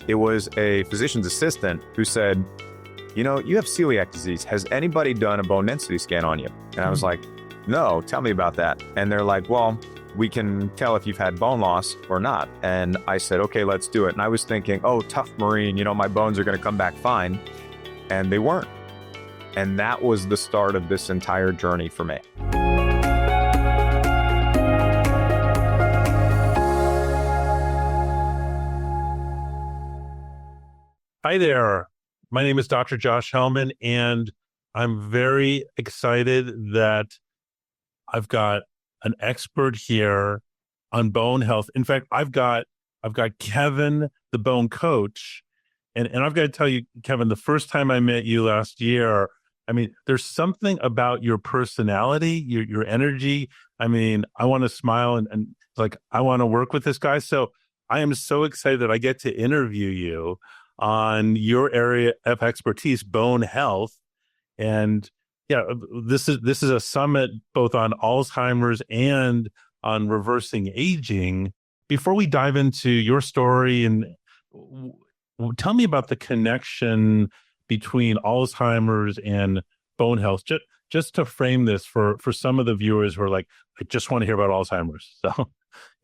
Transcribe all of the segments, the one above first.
It was a physician's assistant who said, you know, you have celiac disease. Has anybody done a bone density scan on you? And I was like, no, tell me about that. And they're like, well, we can tell if you've had bone loss or not. And I said, okay, let's do it. And I was thinking, oh, tough Marine, you know, my bones are going to come back fine. And they weren't. And that was the start of this entire journey for me. Hi there. My name is Dr. Josh Helman, and I'm very excited that I've got an expert here on bone health. In fact, I've got Kevin, the bone coach, and I've got to tell you, Kevin, the first time I met you last year, I mean, there's something about your personality, your energy. I mean, I want to smile and like, I want to work with this guy. So I am so excited that I get to interview you on your area of expertise, bone health. And yeah, this is a summit both on Alzheimer's and on reversing aging. Before we dive into your story, and tell me about the connection between Alzheimer's and bone health, just to frame this for some of the viewers who are like, I just want to hear about Alzheimer's. So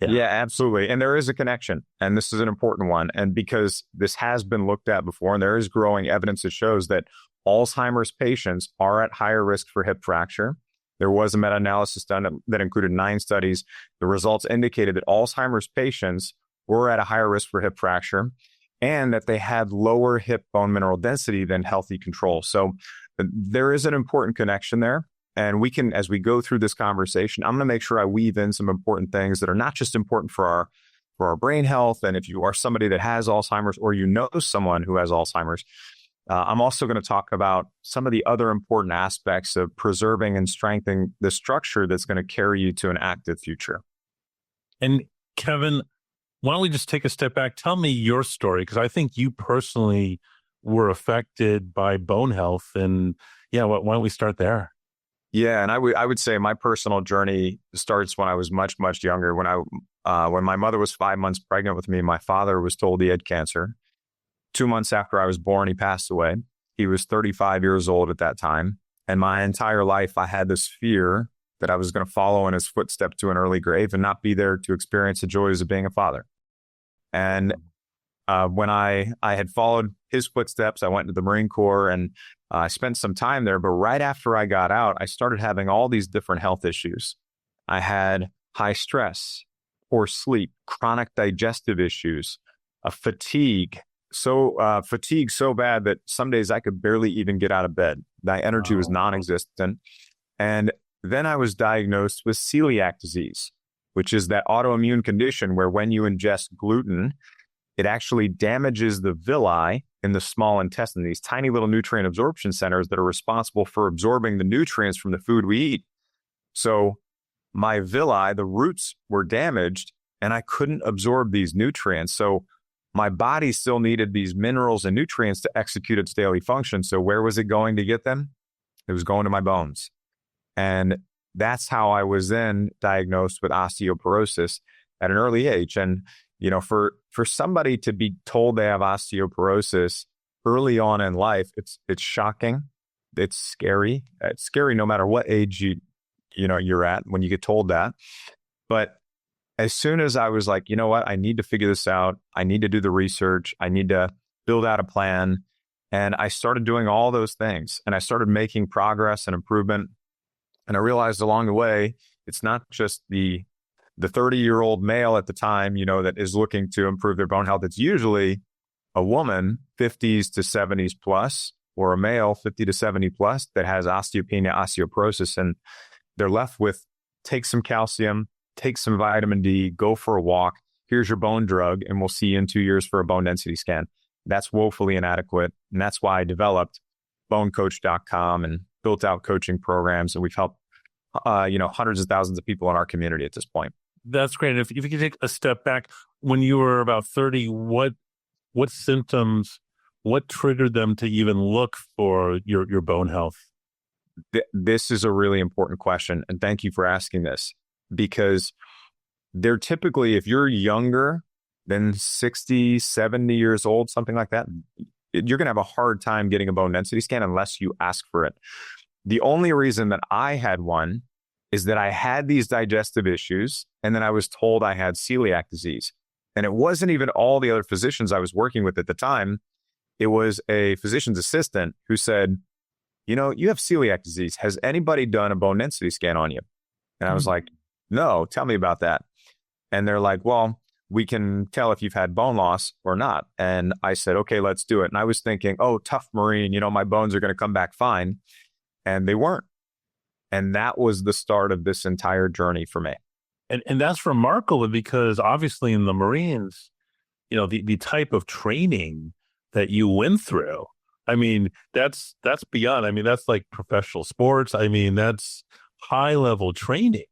yeah, absolutely. And there is a connection, and this is an important one. And because this has been looked at before, and there is growing evidence that shows that Alzheimer's patients are at higher risk for hip fracture. There was a meta-analysis done that included 9 studies. The results indicated that Alzheimer's patients were at a higher risk for hip fracture and that they had lower hip bone mineral density than healthy control. So there is an important connection there. And we can, as we go through this conversation, I'm going to make sure I weave in some important things that are not just important for our brain health. And if you are somebody that has Alzheimer's or you know someone who has Alzheimer's, I'm also going to talk about some of the other important aspects of preserving and strengthening the structure that's going to carry you to an active future. And Kevin, why don't we just take a step back? Tell me your story, because I think you personally were affected by bone health. And yeah, why don't we start there? Yeah, and I would say my personal journey starts when I was much younger. When my mother was 5 months pregnant with me, my father was told he had cancer. 2 months after I was born, he passed away. He was 35 years old at that time, and my entire life I had this fear that I was going to follow in his footsteps to an early grave and not be there to experience the joys of being a father. And when I had followed his footsteps, I went into the Marine Corps and I spent some time there. But right after I got out, I started having all these different health issues. I had high stress, poor sleep, chronic digestive issues, fatigue so bad that some days I could barely even get out of bed. My energy was non-existent. And then I was diagnosed with celiac disease, which is that autoimmune condition where when you ingest gluten, it actually damages the villi in the small intestine, these tiny little nutrient absorption centers that are responsible for absorbing the nutrients from the food we eat. So my villi, the roots were damaged, and I couldn't absorb these nutrients. So my body still needed these minerals and nutrients to execute its daily function. So where was it going to get them? It was going to my bones. And that's how I was then diagnosed with osteoporosis at an early age. And you know, for somebody to be told they have osteoporosis early on in life, it's shocking. It's scary. It's scary no matter what age you're at when you get told that. But as soon as I was like, you know what, I need to figure this out. I need to do the research. I need to build out a plan. And I started doing all those things, and I started making progress and improvement. And I realized along the way, it's not just the 30-year-old male at the time, you know, that is looking to improve their bone health. It's usually a woman 50s to 70s plus, or a male 50 to 70 plus that has osteopenia, osteoporosis, and they're left with take some calcium, take some vitamin D, go for a walk. Here's your bone drug, and we'll see you in 2 years for a bone density scan. That's woefully inadequate. And that's why I developed bonecoach.com and built out coaching programs. And we've helped, hundreds of thousands of people in our community at this point. That's great. If you could take a step back, when you were about 30, what symptoms, what triggered them to even look for your bone health? This is a really important question. And thank you for asking this, because they're typically, if you're younger, then 60, 70 years old, something like that, you're going to have a hard time getting a bone density scan unless you ask for it. The only reason that I had one is that I had these digestive issues, and then I was told I had celiac disease. And it wasn't even all the other physicians I was working with at the time. It was a physician's assistant who said, you know, you have celiac disease. Has anybody done a bone density scan on you? And I was like, no, tell me about that. And they're like, well, we can tell if you've had bone loss or not. And I said, okay, let's do it. And I was thinking, oh, tough Marine, you know, my bones are going to come back fine. And they weren't. And that was the start of this entire journey for me. And that's remarkable because obviously in the Marines, you know, the type of training that you went through, I mean, that's beyond, I mean, that's like professional sports. I mean, that's high level training.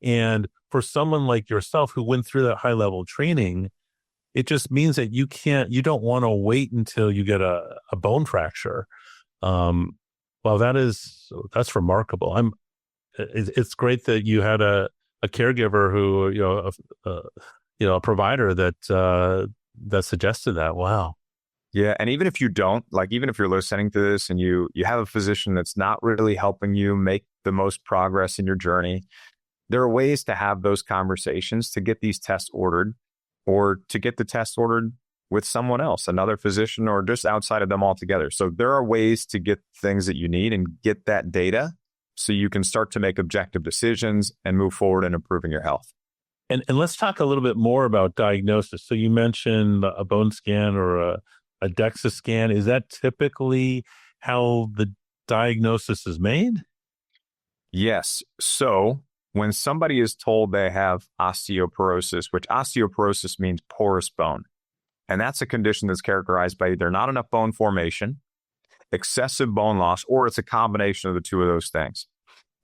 And for someone like yourself who went through that high level training, it just means that you don't want to wait until you get a bone fracture. Well, that's remarkable. It's great that you had a caregiver who, a provider that suggested that. Wow. Yeah. And even if you don't, like, even if you're listening to this and you have a physician that's not really helping you make the most progress in your journey, there are ways to have those conversations to get these tests ordered, or to get the test ordered with someone else, another physician, or just outside of them altogether. So there are ways to get things that you need and get that data so you can start to make objective decisions and move forward in improving your health. And let's talk a little bit more about diagnosis. So you mentioned a bone scan or a DEXA scan. Is that typically how the diagnosis is made? Yes. So when somebody is told they have osteoporosis, which osteoporosis means porous bone, and that's a condition that's characterized by either not enough bone formation, excessive bone loss, or it's a combination of the two of those things.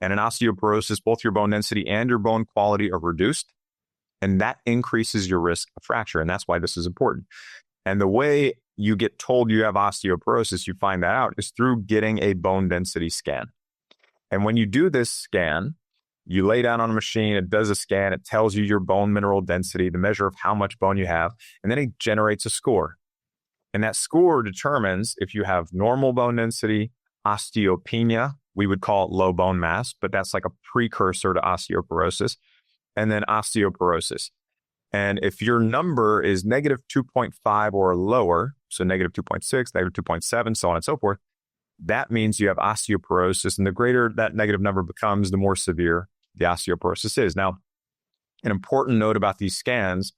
And in osteoporosis, both your bone density and your bone quality are reduced, and that increases your risk of fracture. And that's why this is important. And the way you get told you have osteoporosis, you find that out, is through getting a bone density scan. And when you do this scan, you lay down on a machine, it does a scan, it tells you your bone mineral density, the measure of how much bone you have, and then it generates a score. And that score determines if you have normal bone density, osteopenia, we would call it low bone mass, but that's like a precursor to osteoporosis, and then osteoporosis. And if your number is negative 2.5 or lower, so negative 2.6, negative 2.7, so on and so forth, that means you have osteoporosis. And the greater that negative number becomes, the more severe the osteoporosis is. Now, an important note about these scans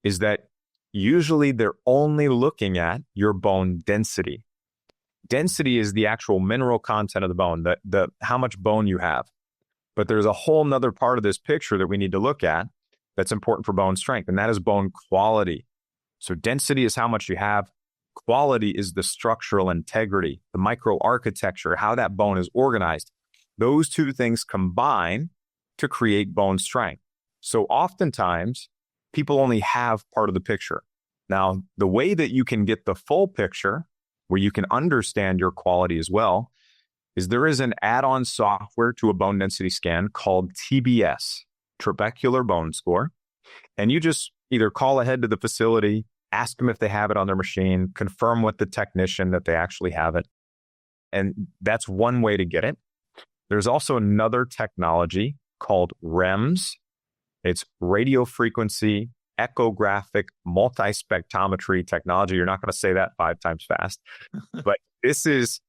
is that usually they're only looking at your bone density. Density is the actual mineral content of the bone, the how much bone you have. But there's a whole nother part of this picture that we need to look at that's important for bone strength, and that is bone quality. So density is how much you have. Quality is the structural integrity, the microarchitecture, how that bone is organized. Those two things combine to create bone strength. So oftentimes, people only have part of the picture. Now, the way that you can get the full picture, where you can understand your quality as well, is there is an add-on software to a bone density scan called TBS, Trabecular Bone Score. And you just either call ahead to the facility, ask them if they have it on their machine, confirm with the technician that they actually have it. And that's one way to get it. There's also another technology called REMS. It's radio frequency echographic multispectrometry technology. You're not going to say that 5 times fast, but this is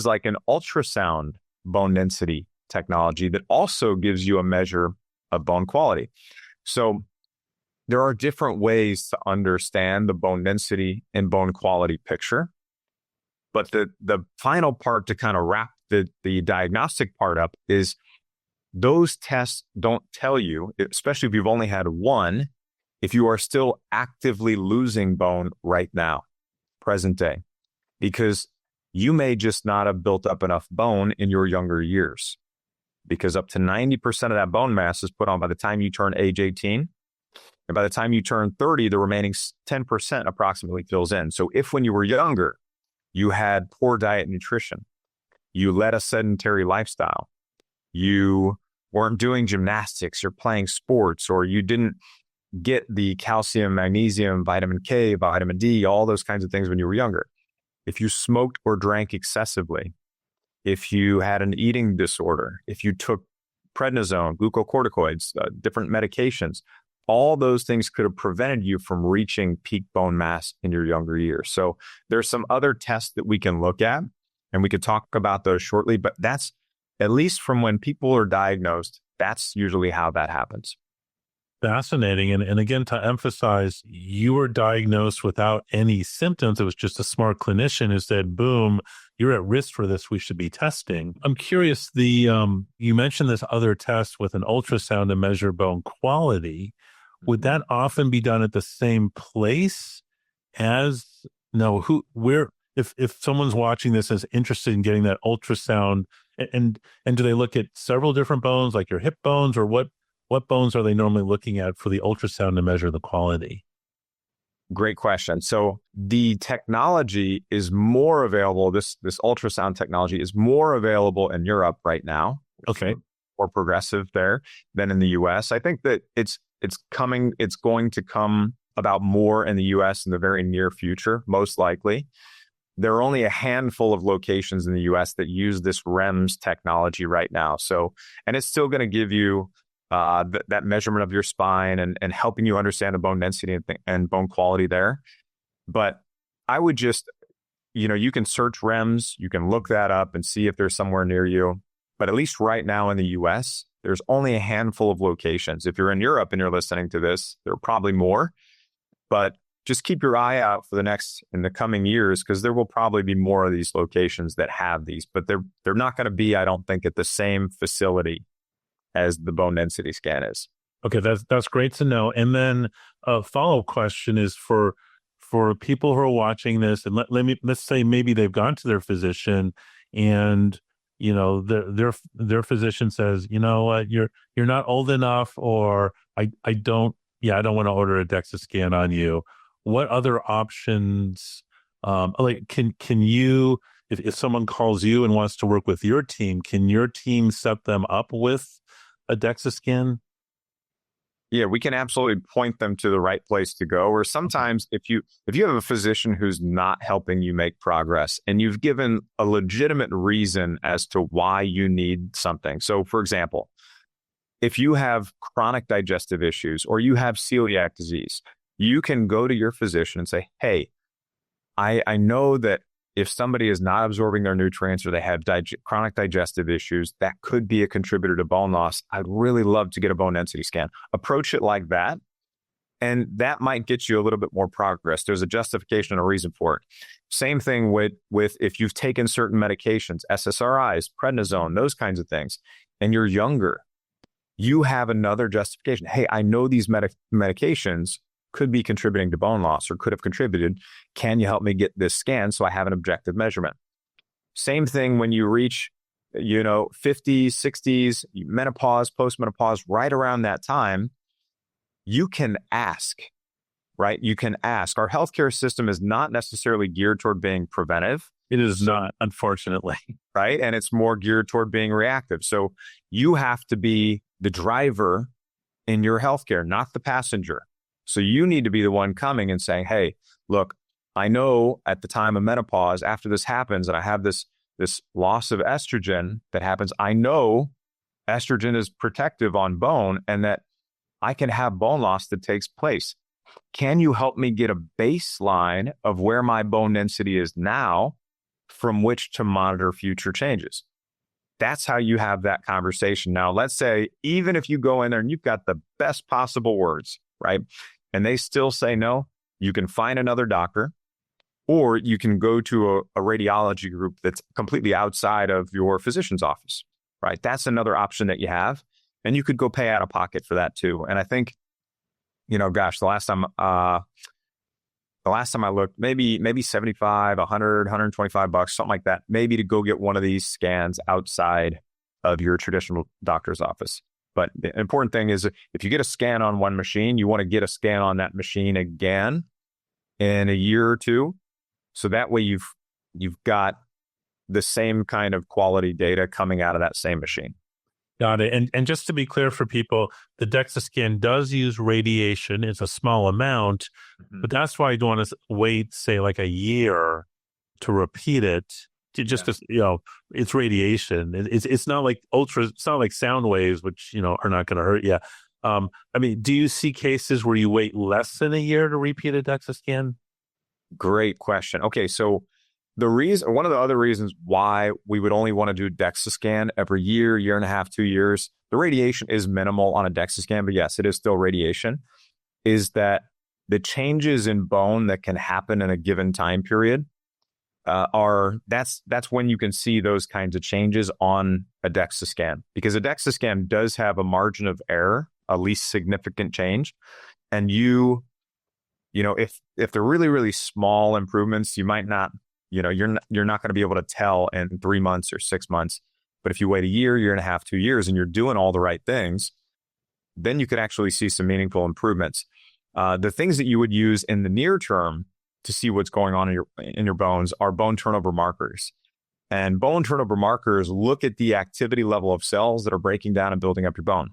like an ultrasound bone density technology that also gives you a measure of bone quality. So there are different ways to understand the bone density and bone quality picture. But the final part to kind of wrap the diagnostic part up is those tests don't tell you, especially if you've only had one, if you are still actively losing bone right now, present day, because you may just not have built up enough bone in your younger years, because up to 90% of that bone mass is put on by the time you turn age 18. And by the time you turn 30, the remaining 10% approximately fills in. So if when you were younger, you had poor diet and nutrition, you led a sedentary lifestyle, you weren't doing gymnastics or playing sports, or you didn't get the calcium, magnesium, vitamin K, vitamin D, all those kinds of things when you were younger. If you smoked or drank excessively, if you had an eating disorder, if you took prednisone, glucocorticoids, different medications, all those things could have prevented you from reaching peak bone mass in your younger years. So there's some other tests that we can look at, and we could talk about those shortly, but that's, at least from when people are diagnosed, that's usually how that happens. Fascinating. And again, to emphasize, you were diagnosed without any symptoms. It was just a smart clinician who said, boom, you're at risk for this. We should be testing. I'm curious, you mentioned this other test with an ultrasound to measure bone quality. Would that often be done at the same place as, if someone's watching this and is interested in getting that ultrasound, and do they look at several different bones, like your hip bones, or what bones are they normally looking at for the ultrasound to measure the quality? Great question. So the technology is more available. This ultrasound technology is more available in Europe right now. Okay. More progressive there than in the US. I think that it's going to come about more in the US in the very near future, most likely. There are only a handful of locations in the US that use this REMS technology right now. So, and it's still going to give you that measurement of your spine and helping you understand the bone density and bone quality there. But I would just, you can search REMS, you can look that up and see if there's somewhere near you. But at least right now in the US, there's only a handful of locations. If you're in Europe and you're listening to this, there are probably more. But just keep your eye out for in the coming years, because there will probably be more of these locations that have these. But they're not going to be, I don't think, at the same facility as the bone density scan is. Okay, that's great to know. And then a follow-up question is for people who are watching this, and let's say maybe they've gone to their physician, and their physician says, you know what, you're not old enough, or I don't want to order a DEXA scan on you. What other options? Can you, if someone calls you and wants to work with your team, can your team set them up with a DEXA scan? Yeah, we can absolutely point them to the right place to go. Or sometimes if you have a physician who's not helping you make progress and you've given a legitimate reason as to why you need something. So for example, if you have chronic digestive issues or you have celiac disease, you can go to your physician and say, hey, I know that if somebody is not absorbing their nutrients or they have chronic digestive issues, that could be a contributor to bone loss. I'd really love to get a bone density scan. Approach it like that, and that might get you a little bit more progress. There's a justification and a reason for it. Same thing with if you've taken certain medications, SSRIs, prednisone, those kinds of things, and you're younger, you have another justification. Hey, I know these medications could be contributing to bone loss or could have contributed. Can you help me get this scan so I have an objective measurement? Same thing when you reach, 50s, 60s, menopause, postmenopause, right around that time, you can ask, right? You can ask. Our healthcare system is not necessarily geared toward being preventive. It is not, unfortunately. Right? And it's more geared toward being reactive. So you have to be the driver in your healthcare, not the passenger. So you need to be the one coming and saying, hey, look, I know at the time of menopause, after this happens, and I have this loss of estrogen that happens, I know estrogen is protective on bone and that I can have bone loss that takes place. Can you help me get a baseline of where my bone density is now from which to monitor future changes? That's how you have that conversation. Now, let's say, even if you go in there and you've got the best possible words, right? And they still say no, you can find another doctor, or you can go to a radiology group that's completely outside of your physician's office, right? That's another option that you have. And you could go pay out of pocket for that too. And I think, the last time I looked, maybe 75, 100, 125 bucks, something like that, maybe to go get one of these scans outside of your traditional doctor's office. But the important thing is, if you get a scan on one machine, you want to get a scan on that machine again in a year or two. So that way you've got the same kind of quality data coming out of that same machine. Got it. And just to be clear for people, the DEXA scan does use radiation. It's a small amount, but that's why you don't want to wait, say, like a year to repeat it. It's radiation. It's not like it's not like sound waves, which, are not going to hurt you. I mean, do you see cases where you wait less than a year to repeat a DEXA scan? Great question. Okay, so one of the other reasons why we would only want to do DEXA scan every year and a half, 2 years, the radiation is minimal on a DEXA scan, but yes, it is still radiation, is that the changes in bone that can happen in a given time period that's when you can see those kinds of changes on a DEXA scan, because a DEXA scan does have a margin of error, a least significant change. And if they're really, really small improvements, you might not, you're not going to be able to tell in 3 months or 6 months. But if you wait a year and a half, 2 years, and you're doing all the right things, then you could actually see some meaningful improvements. The things that you would use in the near term to see what's going on in your bones are bone turnover markers. And bone turnover markers look at the activity level of cells that are breaking down and building up your bone.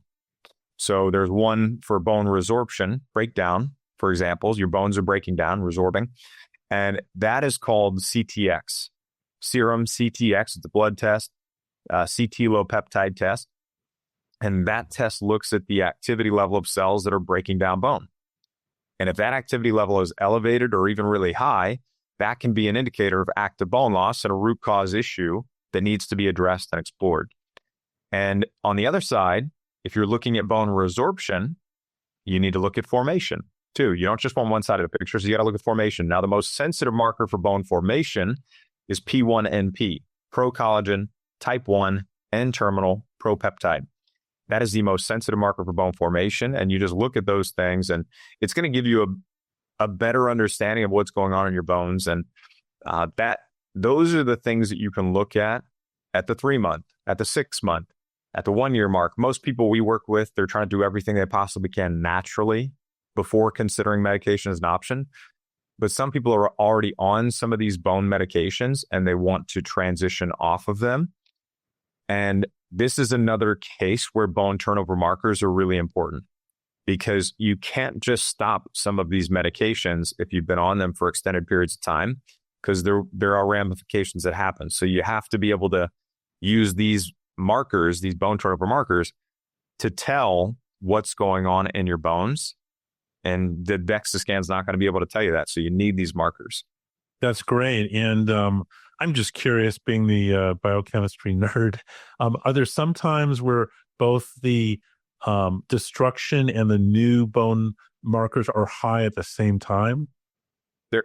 So there's one for bone resorption, breakdown, for example. Your bones are breaking down, resorbing. And that is called CTX. Serum CTX, it's a blood test, CT low peptide test. And that test looks at the activity level of cells that are breaking down bone. And if that activity level is elevated or even really high, that can be an indicator of active bone loss and a root cause issue that needs to be addressed and explored. And on the other side, if you're looking at bone resorption, you need to look at formation too. You don't just want one side of the picture, so you got to look at formation. Now, the most sensitive marker for bone formation is P1NP, procollagen, type 1, N-terminal propeptide. That is the most sensitive marker for bone formation. And you just look at those things, and it's going to give you a better understanding of what's going on in your bones. And those are the things that you can look at the 3 month, at the 6 month, at the 1 year mark. Most people we work with, they're trying to do everything they possibly can naturally before considering medication as an option. But some people are already on some of these bone medications and they want to transition off of them. And this is another case where bone turnover markers are really important, because you can't just stop some of these medications if you've been on them for extended periods of time, because there are ramifications that happen. So you have to be able to use these markers, these bone turnover markers, to tell what's going on in your bones. And the DEXA scan is not going to be able to tell you that. So you need these markers. That's great. And I'm just curious, being the biochemistry nerd, are there some times where both the destruction and the new bone markers are high at the same time?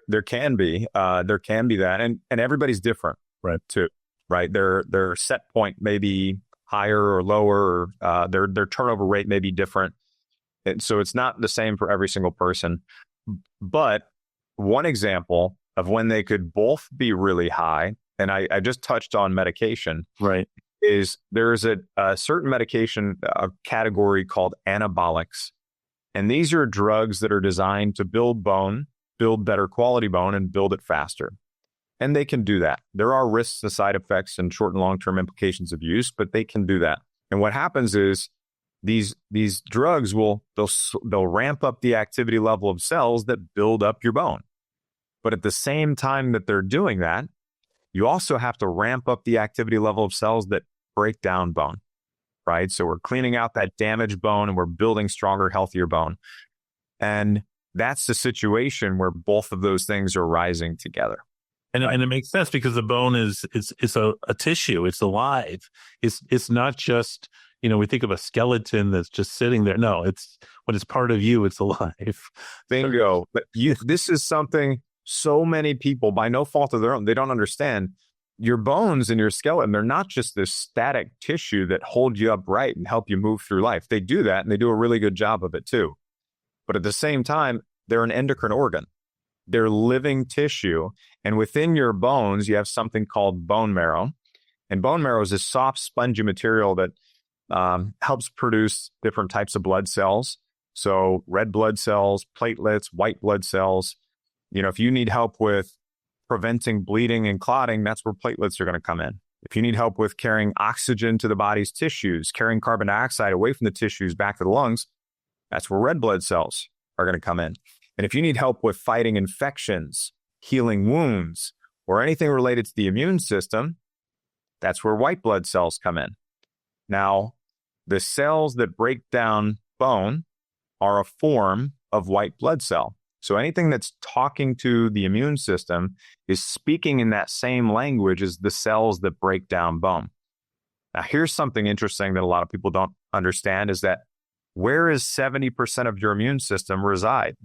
There can be that, and everybody's different, right? Too, right? Their set point may be higher or lower, or their turnover rate may be different. And so it's not the same for every single person. But one example of when they could both be really high, and I just touched on medication, right, is there's a certain medication category called anabolics. And these are drugs that are designed to build bone, build better quality bone, and build it faster. And they can do that. There are risks and side effects and short and long-term implications of use, but they can do that. And what happens is these drugs they'll ramp up the activity level of cells that build up your bone. But at the same time that they're doing that, you also have to ramp up the activity level of cells that break down bone, right? So we're cleaning out that damaged bone and we're building stronger, healthier bone. And that's the situation where both of those things are rising together. And it makes sense, because the bone is a tissue. It's alive. It's not just, we think of a skeleton that's just sitting there. No, when it's part of you, it's alive. Bingo. But this is something so many people, by no fault of their own, they don't understand. Your bones and your skeleton, they're not just this static tissue that hold you upright and help you move through life. They do that, and they do a really good job of it too. But at the same time, they're an endocrine organ. They're living tissue. And within your bones, you have something called bone marrow. And bone marrow is this soft, spongy material that helps produce different types of blood cells. So red blood cells, platelets, white blood cells. If you need help with preventing bleeding and clotting, that's where platelets are going to come in. If you need help with carrying oxygen to the body's tissues, carrying carbon dioxide away from the tissues back to the lungs, that's where red blood cells are going to come in. And if you need help with fighting infections, healing wounds, or anything related to the immune system, that's where white blood cells come in. Now, the cells that break down bone are a form of white blood cell. So anything that's talking to the immune system is speaking in that same language as the cells that break down bone. Now, here's something interesting that a lot of people don't understand is that where is 70% of your immune system reside?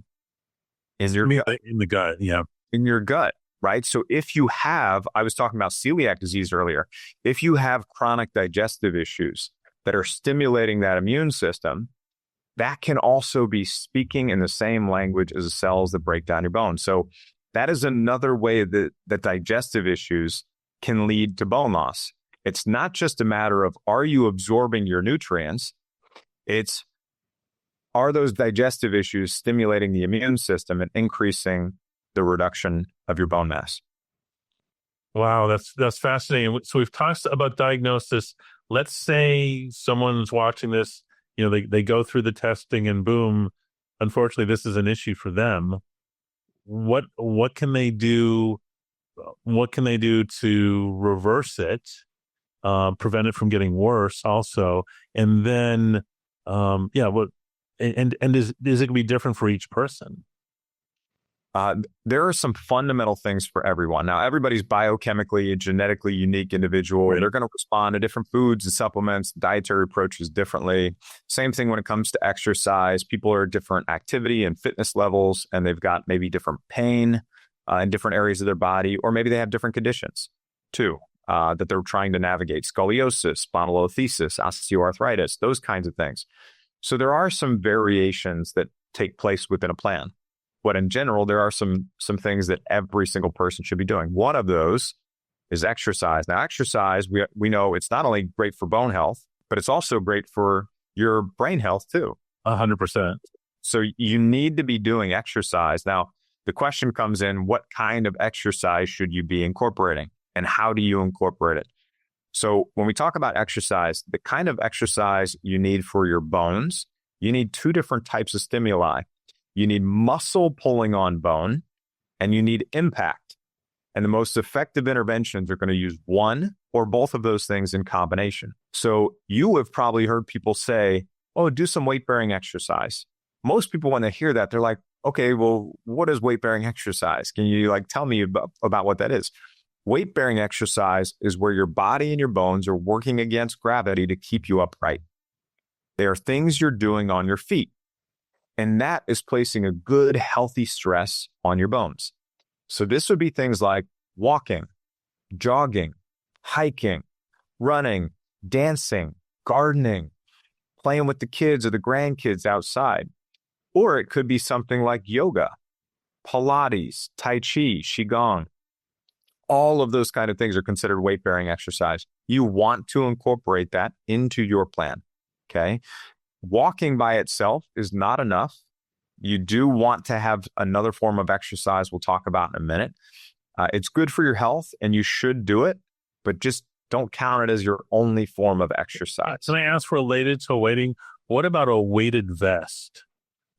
In the gut, yeah. In your gut, right? So if you have, I was talking about celiac disease earlier, if you have chronic digestive issues that are stimulating that immune system, that can also be speaking in the same language as the cells that break down your bones. So that is another way that digestive issues can lead to bone loss. It's not just a matter of, are you absorbing your nutrients? It's, are those digestive issues stimulating the immune system and increasing the reduction of your bone mass? Wow, that's fascinating. So we've talked about diagnosis. Let's say someone's watching this, they go through the testing and boom, unfortunately, this is an issue for them. What can they do? What can they do to reverse it, prevent it from getting worse also? And then, and is it going to be different for each person? There are some fundamental things for everyone. Now, everybody's biochemically and genetically unique individual. Right. They're going to respond to different foods and supplements, dietary approaches differently. Same thing when it comes to exercise. People are at different activity and fitness levels, and they've got maybe different pain in different areas of their body, or maybe they have different conditions too that they're trying to navigate. Scoliosis, spondylolisthesis, osteoarthritis, those kinds of things. So there are some variations that take place within a plan. But in general, there are some things that every single person should be doing. One of those is exercise. Now, exercise, we know it's not only great for bone health, but it's also great for your brain health too. 100%. So you need to be doing exercise. Now, the question comes in, what kind of exercise should you be incorporating? And how do you incorporate it? So when we talk about exercise, the kind of exercise you need for your bones, you need two different types of stimuli. You need muscle pulling on bone, and you need impact. And the most effective interventions are going to use one or both of those things in combination. So you have probably heard people say, oh, do some weight-bearing exercise. Most people, when they hear that, they're like, okay, well, what is weight-bearing exercise? Can you tell me about what that is? Weight-bearing exercise is where your body and your bones are working against gravity to keep you upright. They are things you're doing on your feet. And that is placing a good, healthy stress on your bones. So this would be things like walking, jogging, hiking, running, dancing, gardening, playing with the kids or the grandkids outside. Or it could be something like yoga, Pilates, Tai Chi, Qigong. All of those kind of things are considered weight-bearing exercise. You want to incorporate that into your plan, okay? Walking by itself is not enough. You do want to have another form of exercise we'll talk about in a minute. It's good for your health and you should do it, but just don't count it as your only form of exercise. Can I ask, related to weighting, what about a weighted vest?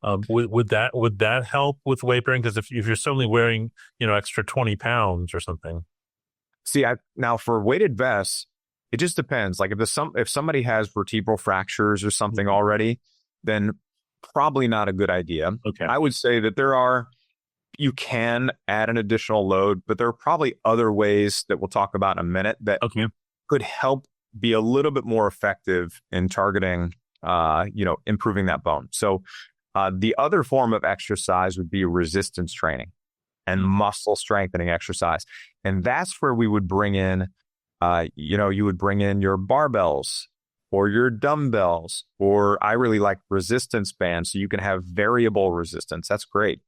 Would that help with weight bearing? Because if you're suddenly wearing, extra 20 pounds or something. See, now for weighted vests, it just depends. Like if somebody has vertebral fractures or something already, then probably not a good idea. Okay. I would say that you can add an additional load, but there are probably other ways that we'll talk about in a minute that could help be a little bit more effective in targeting, improving that bone. So the other form of exercise would be resistance training and muscle strengthening exercise. And that's where we would bring in you would bring in your barbells or your dumbbells, or I really like resistance bands so you can have variable resistance. That's great.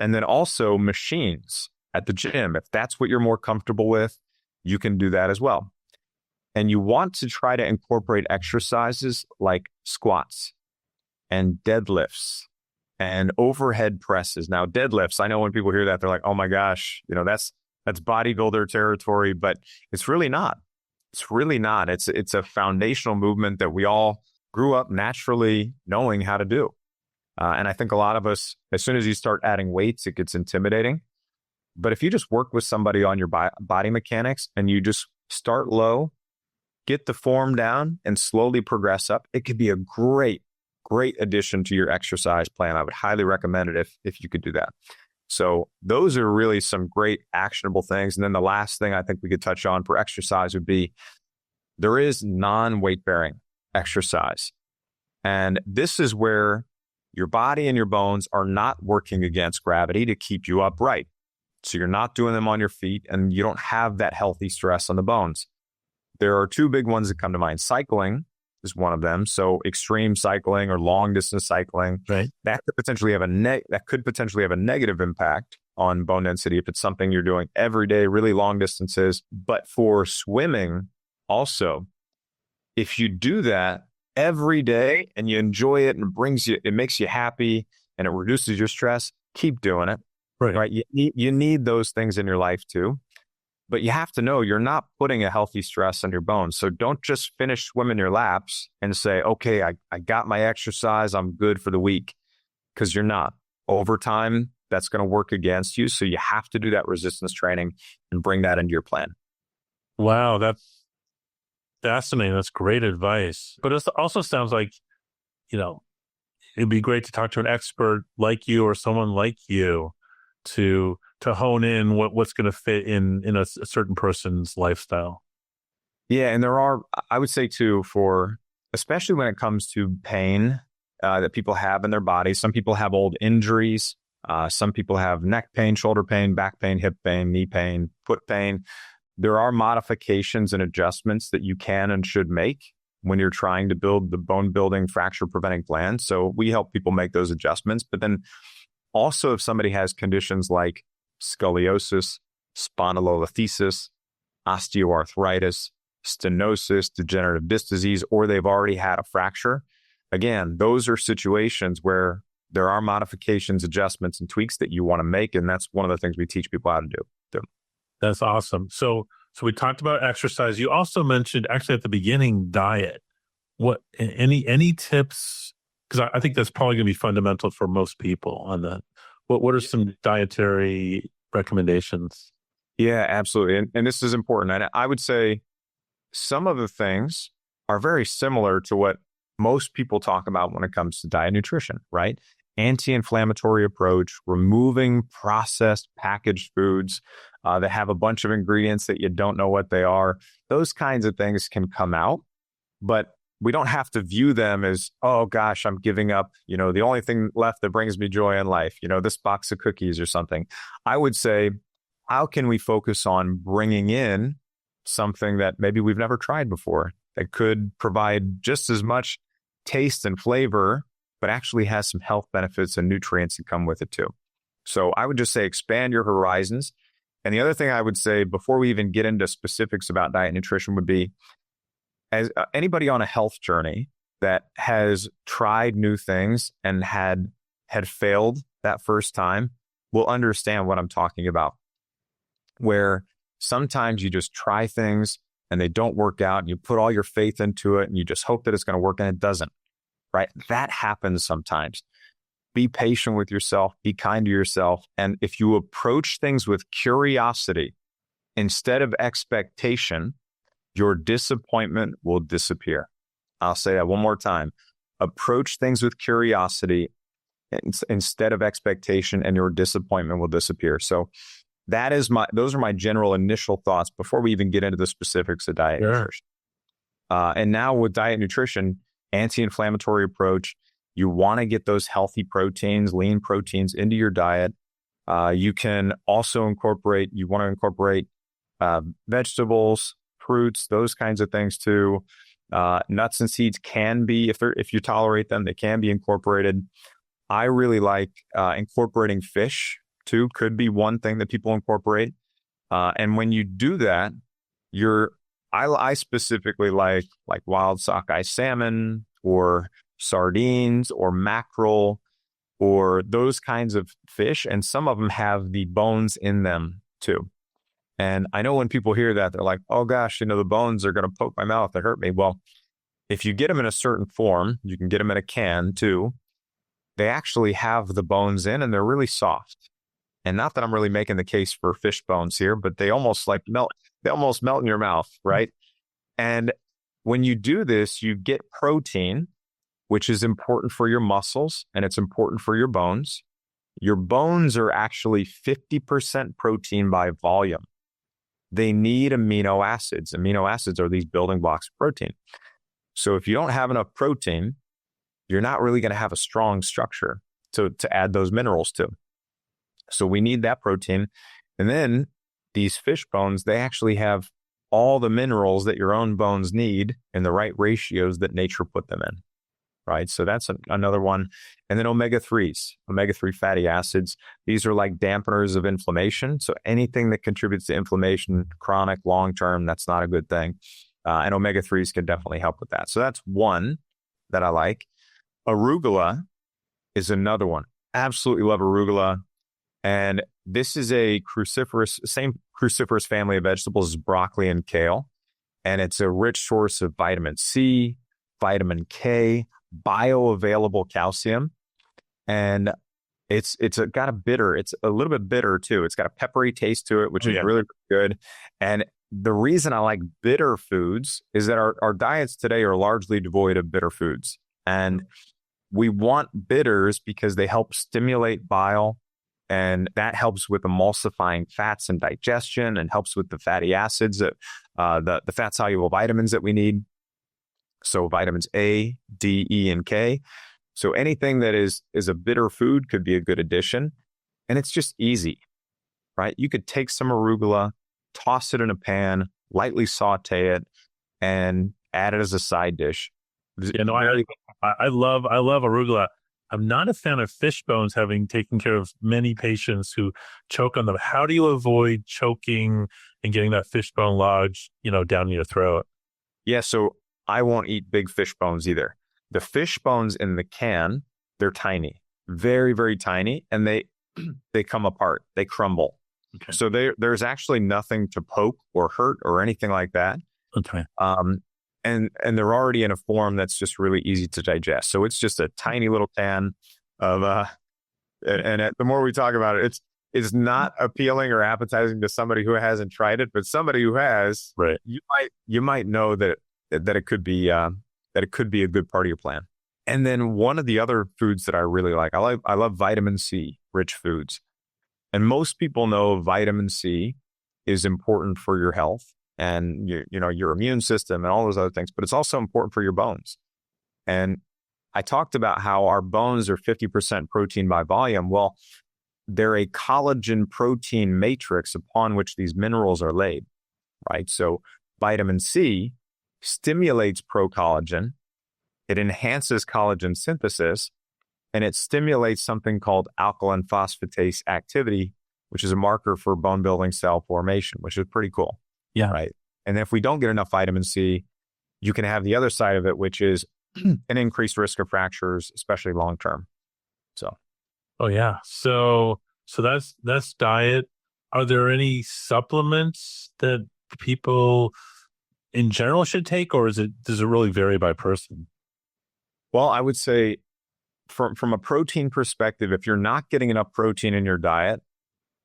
And then also machines at the gym. If that's what you're more comfortable with, you can do that as well. And you want to try to incorporate exercises like squats and deadlifts and overhead presses. Now, deadlifts, I know when people hear that, they're like, oh my gosh, that's bodybuilder territory, but it's really not. It's really not. It's a foundational movement that we all grew up naturally knowing how to do. And I think a lot of us, as soon as you start adding weights, it gets intimidating. But if you just work with somebody on your body mechanics and you just start low, get the form down and slowly progress up, it could be a great addition to your exercise plan. I would highly recommend it if you could do that. So those are really some great actionable things. And then the last thing I think we could touch on for exercise would be there is non-weight bearing exercise. And this is where your body and your bones are not working against gravity to keep you upright. So you're not doing them on your feet and you don't have that healthy stress on the bones. There are two big ones that come to mind. Cycling is one of them. So extreme cycling or long distance cycling, right, that could potentially have a negative impact on bone density if it's something you're doing every day, really long distances. But for swimming also, if you do that every day and you enjoy it and it makes you happy and it reduces your stress, keep doing it. Right? You need those things in your life too. But you have to know you're not putting a healthy stress on your bones. So don't just finish swimming your laps and say, okay, I got my exercise, I'm good for the week. Because you're not. Over time, that's going to work against you. So you have to do that resistance training and bring that into your plan. Wow, that's fascinating. That's great advice. But it also sounds like, it'd be great to talk to an expert like you or someone like you to hone in what's going to fit in a certain person's lifestyle. Yeah. And there are, I would say too, especially when it comes to pain that people have in their bodies, some people have old injuries. Some people have neck pain, shoulder pain, back pain, hip pain, knee pain, foot pain. There are modifications and adjustments that you can and should make when you're trying to build the bone building, fracture preventing plan. So we help people make those adjustments. But then also if somebody has conditions like scoliosis, spondylolisthesis, osteoarthritis, stenosis, degenerative disc disease, or they've already had a fracture, again, those are situations where there are modifications, adjustments, and tweaks that you want to make. And that's one of the things we teach people how to do. That's awesome. So we talked about exercise. You also mentioned actually at the beginning, diet. What, any tips? Because I think that's probably going to be fundamental for most people on that. What are some dietary recommendations? Yeah, absolutely. And this is important. And I would say some of the things are very similar to what most people talk about when it comes to diet nutrition, right? Anti-inflammatory approach, removing processed packaged foods that have a bunch of ingredients that you don't know what they are. Those kinds of things can come out, but we don't have to view them as, oh gosh, I'm giving up, the only thing left that brings me joy in life, this box of cookies or something. I would say, how can we focus on bringing in something that maybe we've never tried before that could provide just as much taste and flavor, but actually has some health benefits and nutrients that come with it too. So I would just say expand your horizons. And the other thing I would say before we even get into specifics about diet and nutrition would be, as anybody on a health journey that has tried new things and had failed that first time will understand what I'm talking about. Where sometimes you just try things and they don't work out and you put all your faith into it and you just hope that it's going to work and it doesn't, right? That happens sometimes. Be patient with yourself, be kind to yourself. And if you approach things with curiosity instead of expectation, your disappointment will disappear. I'll say that one more time. Approach things with curiosity instead of expectation, and your disappointment will disappear. So those are my general initial thoughts before we even get into the specifics of diet and nutrition. And now with diet nutrition, anti-inflammatory approach, you want to get those healthy proteins, lean proteins into your diet. You can also incorporate vegetables, fruits, those kinds of things too. Nuts and seeds can be, if you tolerate them, they can be incorporated. I really like incorporating fish too. Could be one thing that people incorporate. And when you do that, I specifically like wild sockeye salmon or sardines or mackerel or those kinds of fish. And some of them have the bones in them too. And I know when people hear that, they're like, oh gosh, the bones are going to poke my mouth and hurt me. Well, if you get them in a certain form, you can get them in a can too. They actually have the bones in and they're really soft. And not that I'm really making the case for fish bones here, but they almost melt in your mouth, right? And when you do this, you get protein, which is important for your muscles and it's important for your bones. Your bones are actually 50% protein by volume. They need amino acids. Amino acids are these building blocks of protein. So if you don't have enough protein, you're not really going to have a strong structure to add those minerals to. So we need that protein. And then these fish bones, they actually have all the minerals that your own bones need in the right ratios that nature put them in, right? So that's another one. And then omega-3 fatty acids. These are like dampeners of inflammation. So anything that contributes to inflammation, chronic, long-term, that's not a good thing. And omega-3s can definitely help with that. So that's one that I like. Arugula is another one. Absolutely love arugula. And this is same cruciferous family of vegetables as broccoli and kale. And it's a rich source of vitamin C, vitamin K, bioavailable calcium. And it's got it's a little bit bitter too. It's got a peppery taste to it, which is really good. And the reason I like bitter foods is that our diets today are largely devoid of bitter foods. And we want bitters because they help stimulate bile. And that helps with emulsifying fats and digestion and helps with the fatty acids, the fat-soluble vitamins that we need. So vitamins A, D, E, and K. So anything that is a bitter food could be a good addition. And it's just easy, right? You could take some arugula, toss it in a pan, lightly saute it, and add it as a side dish. I love arugula. I'm not a fan of fish bones, having taken care of many patients who choke on them. How do you avoid choking and getting that fish bone lodged, down your throat? Yeah, so I won't eat big fish bones either. The fish bones in the can, they're tiny, very, very tiny, and they come apart. They crumble. Okay. So there's actually nothing to poke or hurt or anything like that. Okay. And they're already in a form that's just really easy to digest. So it's just a tiny little can of, the more we talk about it, it's not appealing or appetizing to somebody who hasn't tried it, but somebody who has, right? You might know that it could be a good part of your plan. And then one of the other foods that I really like, I love vitamin C rich foods, and most people know vitamin C is important for your health and your immune system and all those other things, but it's also important for your bones. And I talked about how our bones are 50% protein by volume. Well, they're a collagen protein matrix upon which these minerals are laid, right? So vitamin C stimulates procollagen, it enhances collagen synthesis, and it stimulates something called alkaline phosphatase activity, which is a marker for bone building cell formation, which is pretty cool. Yeah. Right. And if we don't get enough vitamin C, you can have the other side of it, which is an increased risk of fractures, especially long term. So. Oh yeah. So that's diet. Are there any supplements that people in general should take, or does it really vary by person? Well, I would say from a protein perspective, if you're not getting enough protein in your diet,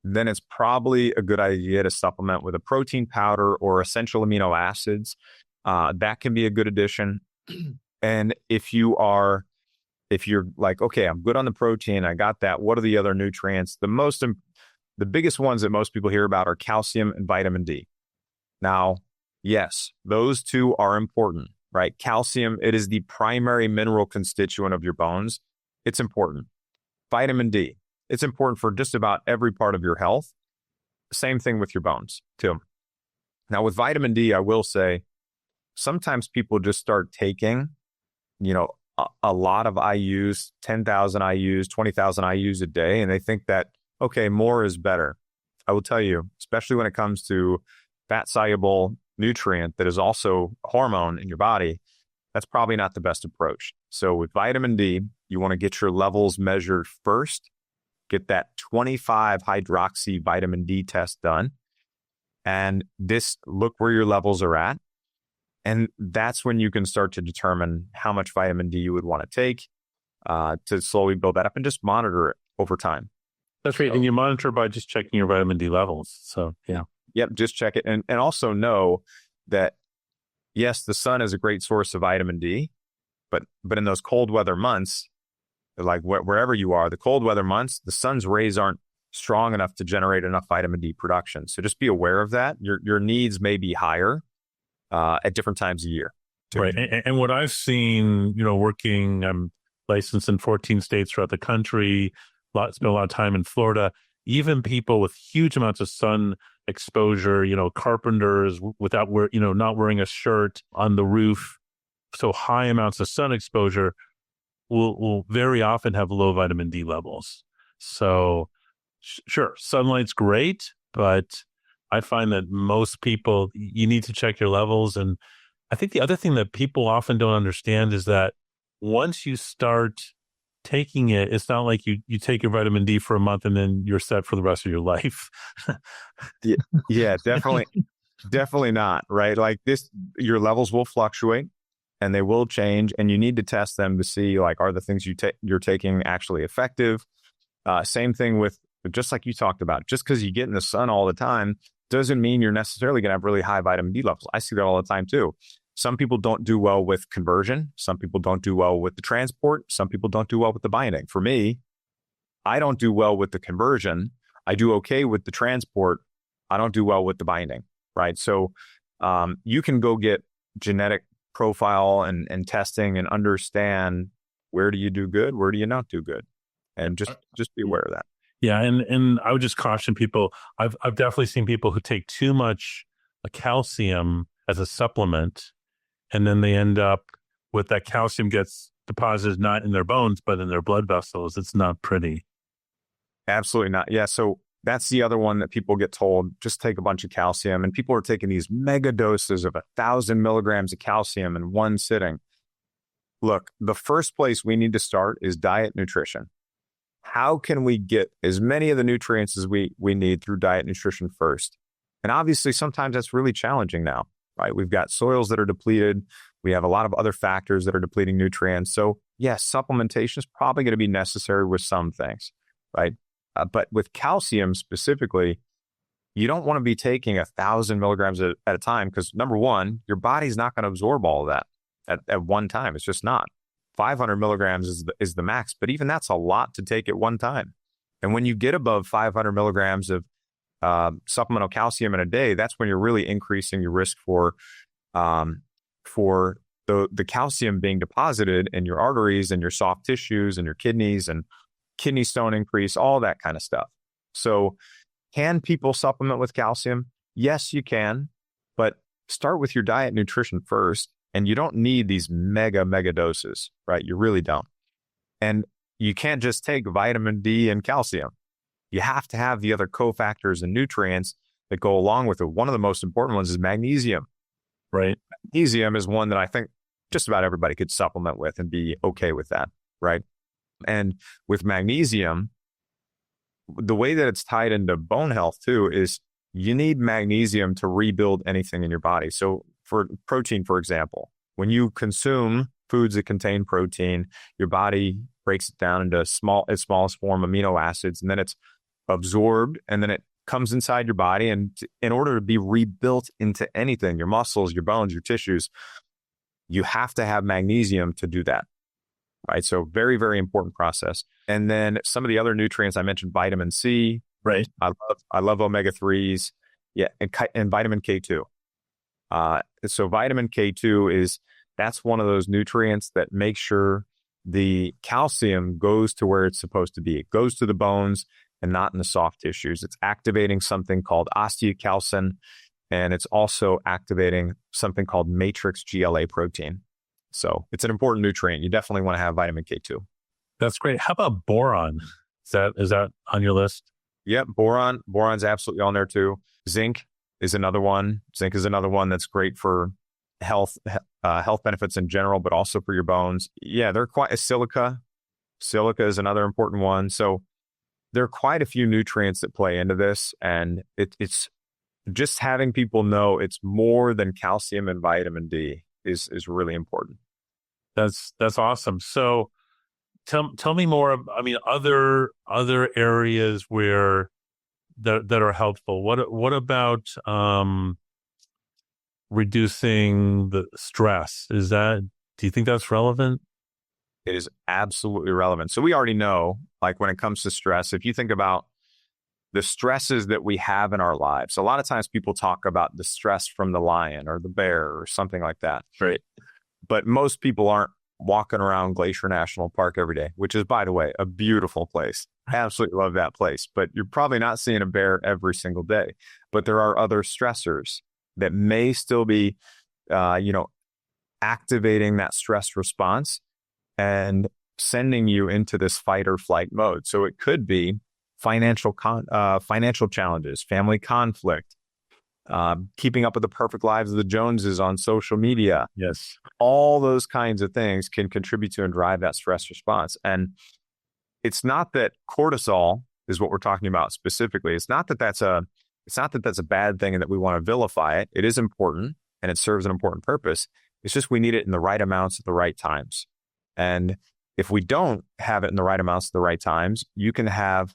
then it's probably a good idea to supplement with a protein powder or essential amino acids. That can be a good addition. And if you're like, okay, I'm good on the protein, I got that. What are the other nutrients? The biggest ones that most people hear about are calcium and vitamin D. Now, yes, those two are important, right? Calcium, it is the primary mineral constituent of your bones. It's important. Vitamin D, it's important for just about every part of your health. Same thing with your bones, too. Now, with vitamin D, I will say, sometimes people just start taking, a lot of IUs, 10,000 IUs, 20,000 IUs a day, and they think that, okay, more is better. I will tell you, especially when it comes to fat-soluble nutrient that is also a hormone in your body, that's probably not the best approach. So with vitamin D, you want to get your levels measured first, get that 25 hydroxy vitamin D test done. And look where your levels are at. And that's when you can start to determine how much vitamin D you would want to take to slowly build that up and just monitor it over time. That's great. And you monitor by just checking your vitamin D levels. So, yeah. Yep, just check it. And also know that, yes, the sun is a great source of vitamin D, but in those cold weather months, like wherever you are, the cold weather months, the sun's rays aren't strong enough to generate enough vitamin D production. So just be aware of that. Your needs may be higher at different times of year. Right. And what I've seen, working, I'm licensed in 14 states throughout the country, spent a lot of time in Florida, even people with huge amounts of sun exposure, carpenters without not wearing a shirt on the roof. So high amounts of sun exposure will very often have low vitamin D levels. So sure, sunlight's great, but I find that most people, you need to check your levels. And I think the other thing that people often don't understand is that once you start taking it, it's not like you take your vitamin D for a month and then you're set for the rest of your life. Yeah, definitely not, right? Like your levels will fluctuate and they will change, and you need to test them to see, like, are the things you're taking actually effective? Same thing with, just like you talked about, just because you get in the sun all the time doesn't mean you're necessarily going to have really high vitamin D levels. I see that all the time too. Some people don't do well with conversion. Some people don't do well with the transport. Some people don't do well with the binding. For me, I don't do well with the conversion. I do okay with the transport. I don't do well with the binding, right? So you can go get genetic profile and testing and understand, where do you do good? Where do you not do good? And just be aware of that. Yeah. And I would just caution people. I've definitely seen people who take too much calcium as a supplement, and then they end up with that calcium gets deposited not in their bones, but in their blood vessels. It's not pretty. Absolutely not. Yeah. So that's the other one that people get told, just take a bunch of calcium. And people are taking these mega doses of 1,000 milligrams of calcium in one sitting. Look, the first place we need to start is diet nutrition. How can we get as many of the nutrients as we need through diet nutrition first? And obviously, sometimes that's really challenging now, right? We've got soils that are depleted. We have a lot of other factors that are depleting nutrients. So yes, supplementation is probably going to be necessary with some things, right? But with calcium specifically, you don't want to be taking 1,000 milligrams at a time, because number one, your body's not going to absorb all of that at one time. It's just not. 500 milligrams is the max, but even that's a lot to take at one time. And when you get above 500 milligrams of supplemental calcium in a day, that's when you're really increasing your risk for the calcium being deposited in your arteries and your soft tissues and your kidneys, and kidney stone increase, all that kind of stuff. So can people supplement with calcium? Yes, you can, but start with your diet nutrition first. And you don't need these mega doses, right? You really don't. And you can't just take vitamin D and calcium. You have to have the other cofactors and nutrients that go along with it. One of the most important ones is magnesium. Right. Magnesium is one that I think just about everybody could supplement with and be okay with that, right? And with magnesium, the way that it's tied into bone health too is you need magnesium to rebuild anything in your body. So for protein, for example, when you consume foods that contain protein, your body breaks it down into its smallest form, amino acids, and then it's absorbed, and then it comes inside your body. And in order to be rebuilt into anything, your muscles, your bones, your tissues, you have to have magnesium to do that, right? So very, very important process. And then some of the other nutrients I mentioned, vitamin C, right? I love omega-3s, yeah, and vitamin K2. So vitamin K2 that's one of those nutrients that makes sure the calcium goes to where it's supposed to be. It goes to the bones and not in the soft tissues. It's activating something called osteocalcin, and it's also activating something called matrix GLA protein. So it's an important nutrient. You definitely want to have vitamin K2. That's great. How about boron? Is that on your list? Yep, boron's absolutely on there too. Zinc is another one. Zinc is another one that's great for health benefits in general, but also for your bones. Yeah, they're quite silica. Silica is another important one. So there are quite a few nutrients that play into this, and it's just having people know it's more than calcium and vitamin D is really important. That's awesome. So tell me more. I mean, other areas where that are helpful. What about reducing the stress? Do you think that's relevant? It is absolutely relevant. So we already know, like when it comes to stress, if you think about the stresses that we have in our lives, a lot of times people talk about the stress from the lion or the bear or something like that. Right. But most people aren't walking around Glacier National Park every day, which is, by the way, a beautiful place. I absolutely love that place. But you're probably not seeing a bear every single day. But there are other stressors that may still be, activating that stress response and sending you into this fight or flight mode. So it could be financial challenges, family conflict, keeping up with the perfect lives of the Joneses on social media. Yes. All those kinds of things can contribute to and drive that stress response. And it's not that cortisol is what we're talking about specifically. It's not that that's a bad thing and that we want to vilify it. It is important and it serves an important purpose. It's just we need it in the right amounts at the right times. And if we don't have it in the right amounts at the right times, you can have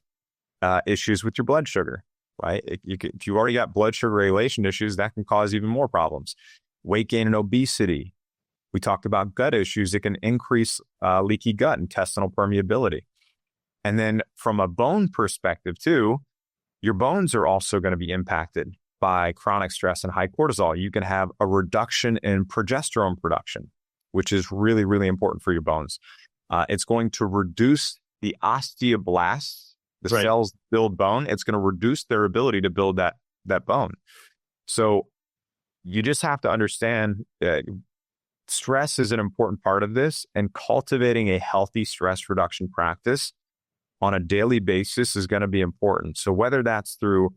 issues with your blood sugar, right? If you already got blood sugar regulation issues, that can cause even more problems. Weight gain and obesity. We talked about gut issues. It can increase leaky gut, intestinal permeability. And then from a bone perspective too, your bones are also going to be impacted by chronic stress and high cortisol. You can have a reduction in progesterone production, which is really, really important for your bones. It's going to reduce the osteoblasts, the Right. cells that build bone. It's going to reduce their ability to build that bone. So you just have to understand that stress is an important part of this, and cultivating a healthy stress reduction practice on a daily basis is going to be important. So whether that's through,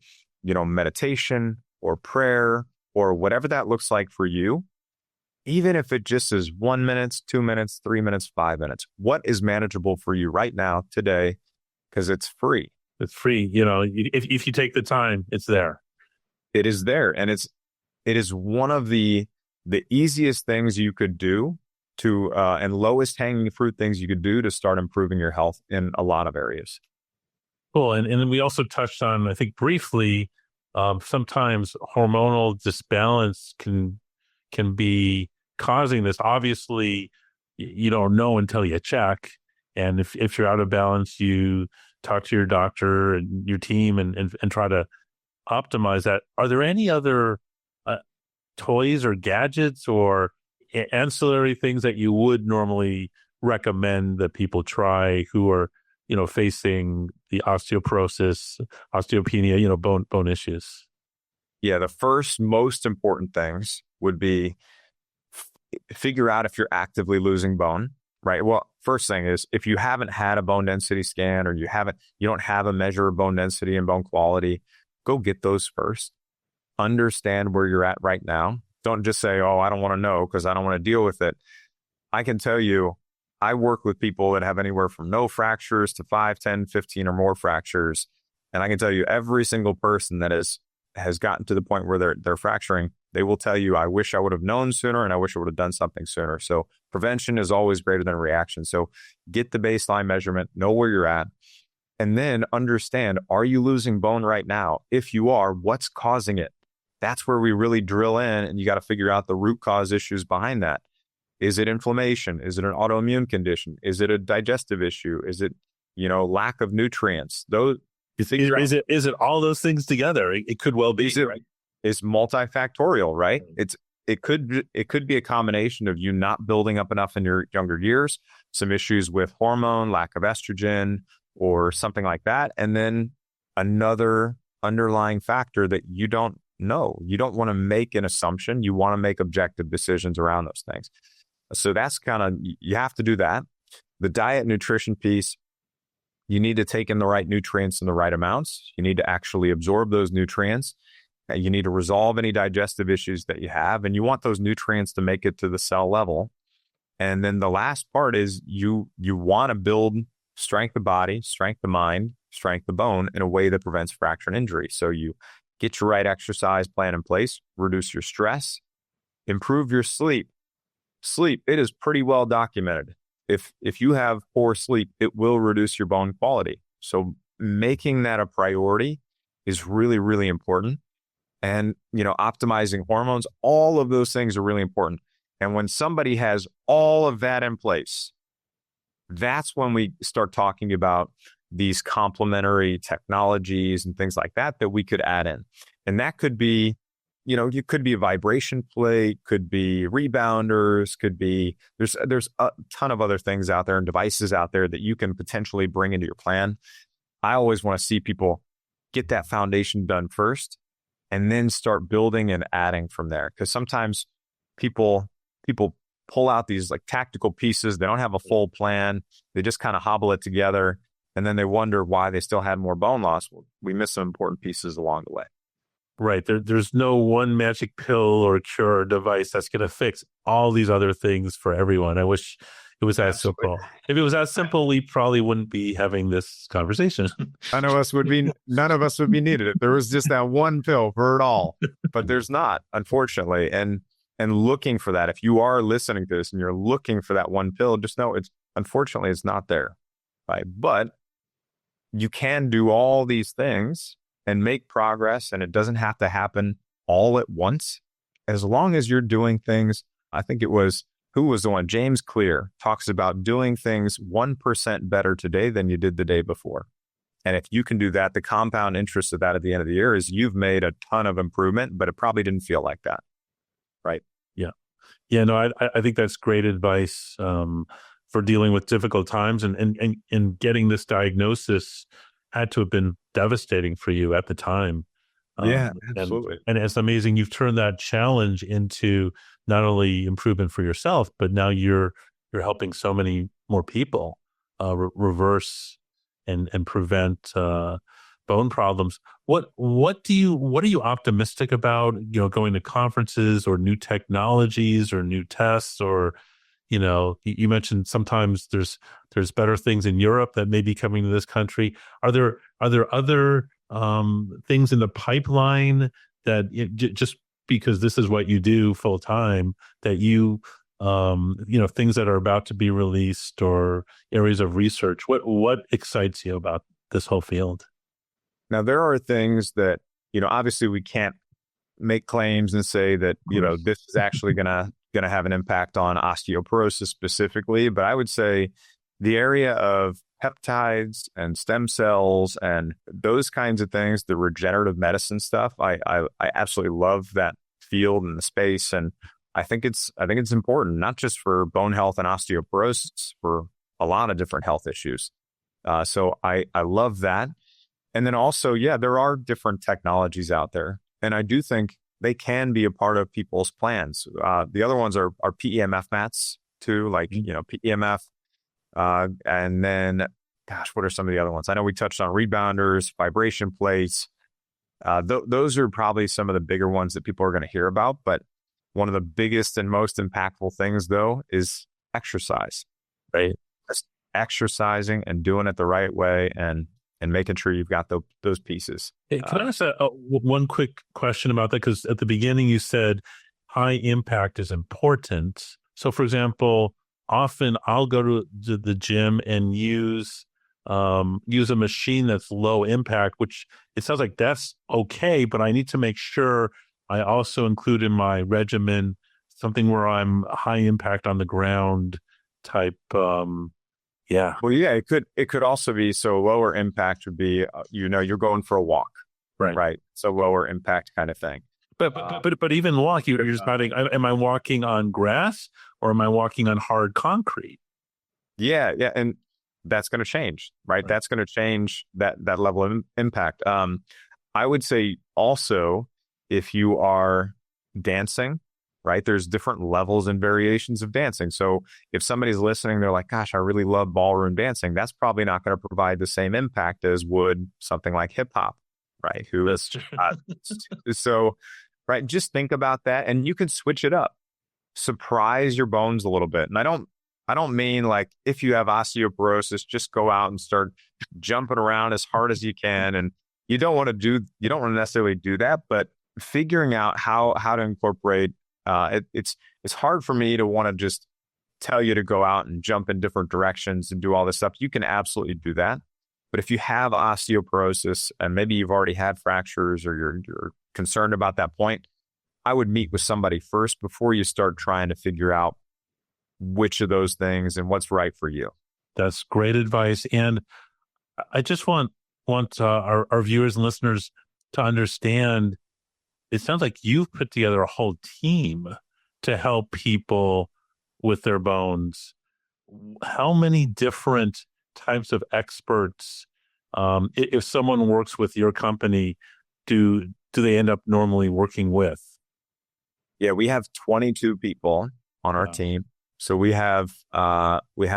meditation or prayer or whatever that looks like for you, even if it just is 1 minute, 2 minutes, 3 minutes, 5 minutes, what is manageable for you right now, today, because it's free. It's free. If you take the time, it's there. It is there. And it is one of the easiest things you could do to, and lowest hanging fruit things you could do to start improving your health in a lot of areas. Cool. And then we also touched on, I think briefly, sometimes hormonal disbalance can be causing this. Obviously, you don't know until you check. And if you're out of balance, you talk to your doctor and your team and try to optimize that. Are there any other toys or gadgets or ancillary things that you would normally recommend that people try who are, facing the osteoporosis, osteopenia, bone issues? Yeah, the first most important things would be figure out if you're actively losing bone, right? Well, first thing is if you haven't had a bone density scan or you don't have a measure of bone density and bone quality, go get those first. Understand where you're at right now. Don't just say, oh, I don't want to know because I don't want to deal with it. I can tell you, I work with people that have anywhere from no fractures to 5, 10, 15 or more fractures. And I can tell you every single person that has gotten to the point where they're fracturing, they will tell you, I wish I would have known sooner and I wish I would have done something sooner. So prevention is always greater than reaction. So get the baseline measurement, know where you're at, and then understand, are you losing bone right now? If you are, what's causing it? That's where we really drill in, and you got to figure out the root cause issues behind that. Is it inflammation? Is it an autoimmune condition? Is it a digestive issue? Is it, lack of nutrients? Those Is it all those things together? It could well be, right? It's multifactorial, right? It could be a combination of you not building up enough in your younger years, some issues with hormone, lack of estrogen, or something like that, and then another underlying factor that you don't know. You don't want to make an assumption. You want to make objective decisions around those things. So that's you have to do that. The diet nutrition piece, you need to take in the right nutrients in the right amounts. You need to actually absorb those nutrients. You need to resolve any digestive issues that you have, and you want those nutrients to make it to the cell level. And then the last part is you want to build strength of body, strength of mind, strength of bone in a way that prevents fracture and injury. So you get your right exercise plan in place, reduce your stress, improve your sleep. Sleep, it is pretty well documented. If you have poor sleep, it will reduce your bone quality. So making that a priority is really, really important. And, optimizing hormones, all of those things are really important. And when somebody has all of that in place, that's when we start talking about these complementary technologies and things like that we could add in. And that could be, it could be a vibration plate, could be rebounders, there's a ton of other things out there and devices out there that you can potentially bring into your plan. I always want to see people get that foundation done first and then start building and adding from there. Because sometimes people pull out these like tactical pieces. They don't have a full plan. They just kind of hobble it together. And then they wonder why they still had more bone loss. Well, we missed some important pieces along the way. Right. There's no one magic pill or cure or device that's going to fix all these other things for everyone. I wish it was that simple. If it was that simple, we probably wouldn't be having this conversation. None of us would be needed. If there was just that one pill for it all, but there's not, unfortunately. And looking for that, if you are listening to this and you're looking for that one pill, just know unfortunately it's not there. Right. But you can do all these things and make progress, and it doesn't have to happen all at once. As long as you're doing things, I think it was, who was the one? James Clear talks about doing things 1% better today than you did the day before. And if you can do that, the compound interest of that at the end of the year is you've made a ton of improvement, but it probably didn't feel like that. Right. Yeah. Yeah. No, I think that's great advice for dealing with difficult times, and getting this diagnosis had to have been devastating for you at the time. Yeah, absolutely. And it's amazing you've turned that challenge into not only improvement for yourself, but now you're helping so many more people reverse and prevent bone problems. What are you optimistic about? Going to conferences or new technologies or new tests, or you mentioned sometimes there's better things in Europe that may be coming to this country. Are there other things in the pipeline that just because this is what you do full time, that things that are about to be released or areas of research? What excites you about this whole field? Now, there are things that, obviously we can't make claims and say that, this is actually going to have an impact on osteoporosis specifically. But I would say the area of peptides and stem cells and those kinds of things, the regenerative medicine stuff, I absolutely love that field and the space. And I think it's important, not just for bone health and osteoporosis, for a lot of different health issues. So I love that. And then also, there are different technologies out there. And I do think they can be a part of people's plans. The other ones are PEMF mats too, like, PEMF. And then, what are some of the other ones? I know we touched on rebounders, vibration plates. Those are probably some of the bigger ones that people are going to hear about. But one of the biggest and most impactful things, though, is exercise, right? Just exercising and doing it the right way and making sure you've got those pieces. Hey, can I ask one quick question about that? Because at the beginning you said high impact is important. So, for example, often I'll go to the gym and use a machine that's low impact, which it sounds like that's okay, but I need to make sure I also include in my regimen something where I'm high impact on the ground type. Yeah. Well, it could also be, so lower impact would be, you're going for a walk, right? So lower impact kind of thing. But even walk, you're just finding, am I walking on grass or am I walking on hard concrete? Yeah. And that's going to change, right? That's going to change that level of impact. I would say also, if you are dancing, right, there's different levels and variations of dancing. So if somebody's listening, they're like, gosh, I really love ballroom dancing. That's probably not going to provide the same impact as would something like hip hop, right? So, right, just think about that, and you can switch it up. Surprise your bones a little bit. And I don't mean like, if you have osteoporosis, just go out and start jumping around as hard as you can and, you don't want to necessarily do that, but figuring out how to incorporate, it's hard for me to want to just tell you to go out and jump in different directions and do all this stuff. You can absolutely do that. But if you have osteoporosis and maybe you've already had fractures or you're concerned about that point, I would meet with somebody first before you start trying to figure out which of those things and what's right for you. That's great advice. And I just want our viewers and listeners to understand, it sounds like you've put together a whole team to help people with their bones. How many different types of experts, if someone works with your company, do they end up normally working with? Yeah, we have 22 people on our team. So we have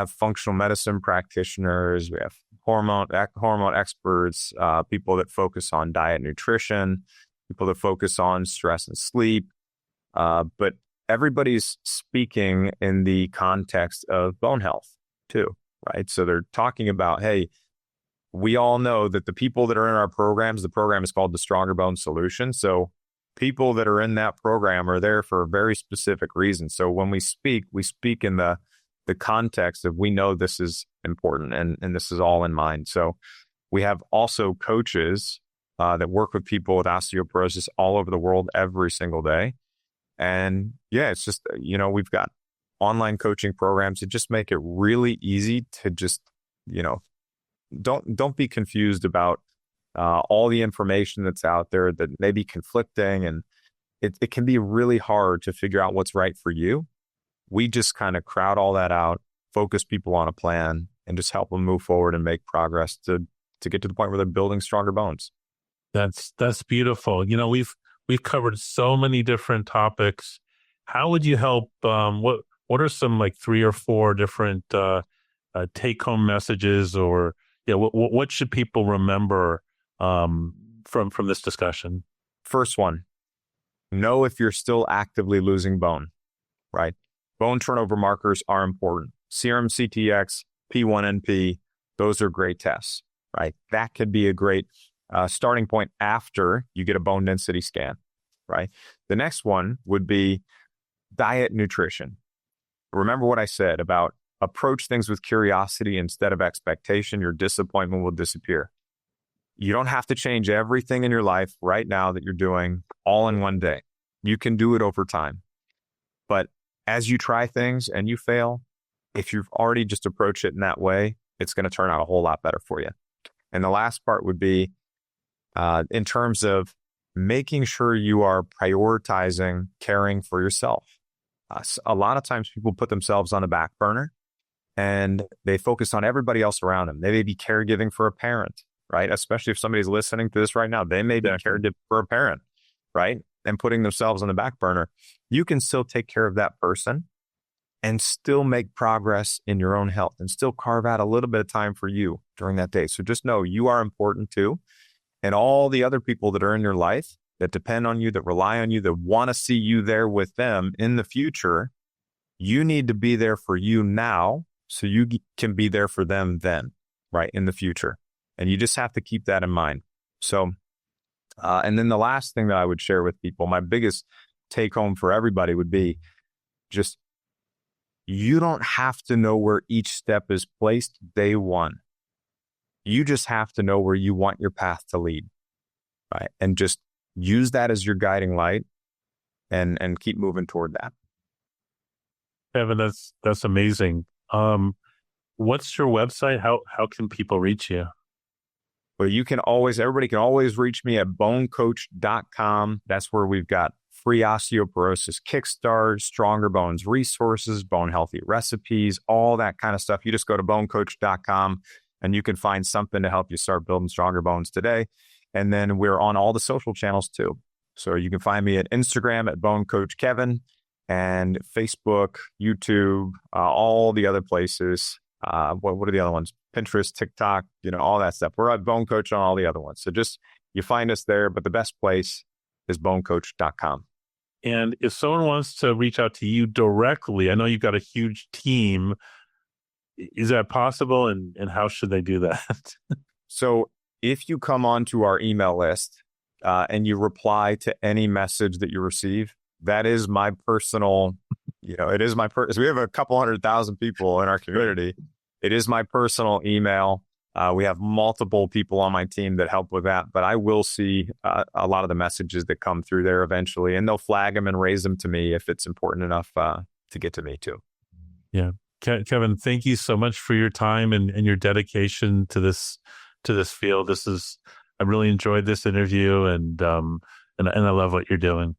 functional medicine practitioners, we have hormone experts, people that focus on diet and nutrition, people that focus on stress and sleep. But everybody's speaking in the context of bone health too, right? So they're talking about, hey, we all know that the people that are in our programs, the program is called the Stronger Bone Solution. So people that are in that program are there for a very specific reason. So when we speak in the context of, we know this is important and this is all in mind. So we have also coaches that work with people with osteoporosis all over the world every single day. And yeah, it's just, we've got online coaching programs that just make it really easy to just, don't be confused about all the information that's out there that may be conflicting, and it can be really hard to figure out what's right for you. We just kind of crowd all that out, focus people on a plan, and just help them move forward and make progress to get to the point where they're building stronger bones. That's beautiful. We've covered so many different topics. How would you help? What are some like 3 or 4 different take-home messages, or what should people remember from this discussion? First one, know if you're still actively losing bone, right? Bone turnover markers are important. Serum CTX, P1NP, those are great tests, right? That could be a great starting point after you get a bone density scan, right? The next one would be diet nutrition. Remember what I said about approach things with curiosity instead of expectation. Your disappointment will disappear. You don't have to change everything in your life right now that you're doing all in one day. You can do it over time. But as you try things and you fail, if you've already just approached it in that way, it's going to turn out a whole lot better for you. And the last part would be in terms of making sure you are prioritizing caring for yourself. A lot of times people put themselves on the back burner and they focus on everybody else around them. They may be caregiving for a parent, right? Especially if somebody's listening to this right now, they may be caregiving for a parent, right? And putting themselves on the back burner. You can still take care of that person and still make progress in your own health and still carve out a little bit of time for you during that day. So just know you are important too. And all the other people that are in your life that depend on you, that rely on you, that want to see you there with them in the future, you need to be there for you now so you can be there for them then, right, in the future. And you just have to keep that in mind. So, and then the last thing that I would share with people, my biggest take home for everybody would be just, you don't have to know where each step is placed day one. You just have to know where you want your path to lead, right? And just use that as your guiding light and keep moving toward that. Kevin, that's amazing. What's your website? How can people reach you? Well, everybody can always reach me at bonecoach.com. That's where we've got free osteoporosis kickstart, stronger bones resources, bone healthy recipes, all that kind of stuff. You just go to bonecoach.com and you can find something to help you start building stronger bones today. And then we're on all the social channels too. So you can find me at Instagram at bonecoachkevin and Facebook, YouTube, all the other places. What are the other ones? Pinterest, TikTok, all that stuff. We're at Bone Coach on all the other ones. So just, you find us there, but the best place is bonecoach.com. And if someone wants to reach out to you directly, I know you've got a huge team. Is that possible? And how should they do that? So if you come onto our email list and you reply to any message that you receive, that is my personal, it is my we have a couple 100,000 people in our community. It is my personal email. We have multiple people on my team that help with that, but I will see a lot of the messages that come through there eventually, and they'll flag them and raise them to me if it's important enough to get to me too. Yeah. Kevin, thank you so much for your time and your dedication to this field. I really enjoyed this interview, and I love what you're doing.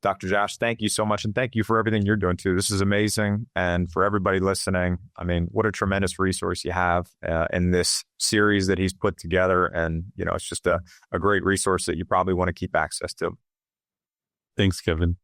Dr. Josh, thank you so much. And thank you for everything you're doing too. This is amazing. And for everybody listening, I mean, what a tremendous resource you have in this series that he's put together. And, it's just a great resource that you probably want to keep access to. Thanks, Kevin.